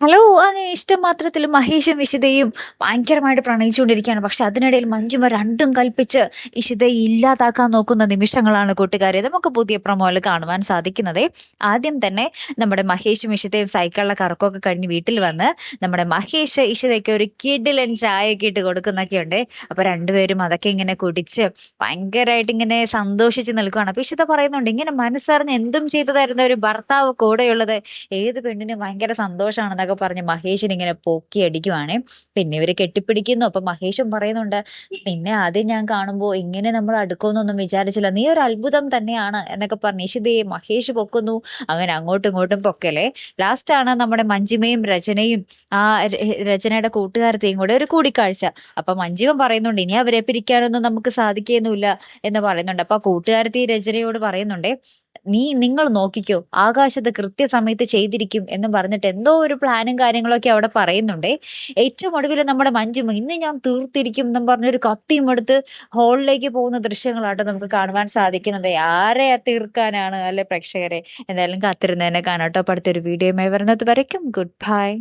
Hello! അങ്ങനെ ഇഷ്ടം മാത്രത്തിൽ മഹേഷും ഇഷിതയും ഭയങ്കരമായിട്ട് പ്രണയിച്ചുകൊണ്ടിരിക്കുകയാണ്. പക്ഷെ അതിനിടയിൽ മഞ്ജുമ രണ്ടും കൽപ്പിച്ച് ഇഷിതയെ ഇല്ലാതാക്കാൻ നോക്കുന്ന നിമിഷങ്ങളാണ് കൂട്ടുകാരെ നമുക്ക് പുതിയ പ്രൊമോയിൽ കാണുവാൻ സാധിക്കുന്നതേ. ആദ്യം തന്നെ നമ്മുടെ മഹേഷും ഇഷിതയും സൈക്കിളിലെ കറക്കമൊക്കെ കഴിഞ്ഞ് വീട്ടിൽ വന്ന് നമ്മുടെ മഹേഷ് ഇഷിതയ്ക്ക് ഒരു കിടിലൻ ചായയൊക്കെ ഇട്ട് കൊടുക്കുന്നൊക്കെയുണ്ട്. അപ്പൊ രണ്ടുപേരും അതൊക്കെ ഇങ്ങനെ കുടിച്ച് ഭയങ്കരമായിട്ട് ഇങ്ങനെ സന്തോഷിച്ച് നിൽക്കുകയാണ്. അപ്പൊ ഇഷിത പറയുന്നുണ്ട്, ഇങ്ങനെ മനസ്സറിഞ്ഞ് എന്തും ചെയ്തു തരുന്ന ഒരു ഭർത്താവ് കൂടെയുള്ളത് ഏത് പെണ്ണിനും ഭയങ്കര സന്തോഷാണെന്നൊക്കെ പറഞ്ഞ് മഹേഷിനെ ഇങ്ങനെ പൊക്കി അടിക്കുവാണേ. പിന്നെ ഇവര് കെട്ടിപ്പിടിക്കുന്നു. അപ്പൊ മഹേഷും പറയുന്നുണ്ട്, നിന്നെ ആദ്യം ഞാൻ കാണുമ്പോ ഇങ്ങനെ നമ്മൾ അടുക്കുമെന്നൊന്നും വിചാരിച്ചില്ല, നീ ഒരു അത്ഭുതം തന്നെയാണ് എന്നൊക്കെ പറഞ്ഞ് ഇഷിതയെ മഹേഷ് പൊക്കുന്നു. അങ്ങനെ അങ്ങോട്ടും ഇങ്ങോട്ടും പൊക്കല്ലേ. ലാസ്റ്റ് ആണ് നമ്മുടെ മഞ്ജിമയും രചനയും ആ രചനയുടെ കൂട്ടുകാരത്തെയും കൂടെ ഒരു കൂടിക്കാഴ്ച. അപ്പൊ മഞ്ജിമ പറയുന്നുണ്ട്, ഇനി അവരെ പിരിക്കാനൊന്നും നമുക്ക് സാധിക്കുന്നില്ല എന്ന് പറയുന്നുണ്ട്. അപ്പൊ കൂട്ടുകാരത്തി രചനയോട് പറയുന്നുണ്ടേ, നിങ്ങൾ നോക്കിക്കോ, ആകാശത്ത് കൃത്യസമയത്ത് ചെയ്തിരിക്കും എന്ന് പറഞ്ഞിട്ട് എന്തോ ഒരു പ്ലാനും കാര്യങ്ങളൊക്കെ അവിടെ പറയുന്നുണ്ടേ. ഏറ്റവും ഒടുവിൽ നമ്മുടെ മഞ്ജുമ ഇന്ന് ഞാൻ തീർത്തിരിക്കും എന്നും പറഞ്ഞൊരു കത്തിയും എടുത്ത് ഹോളിലേക്ക് പോകുന്ന ദൃശ്യങ്ങളാട്ടോ നമുക്ക് കാണുവാൻ സാധിക്കുന്നത്. ആരെ തീർക്കാനാണ് അല്ലെ പ്രേക്ഷകരെ? എന്തായാലും കാത്തിരുന്നതിനെ കാണാട്ടോ. അപ്പൊ അടുത്തൊരു വീഡിയോയുമായി വരുന്നത് വരയ്ക്കും ഗുഡ് ബൈ.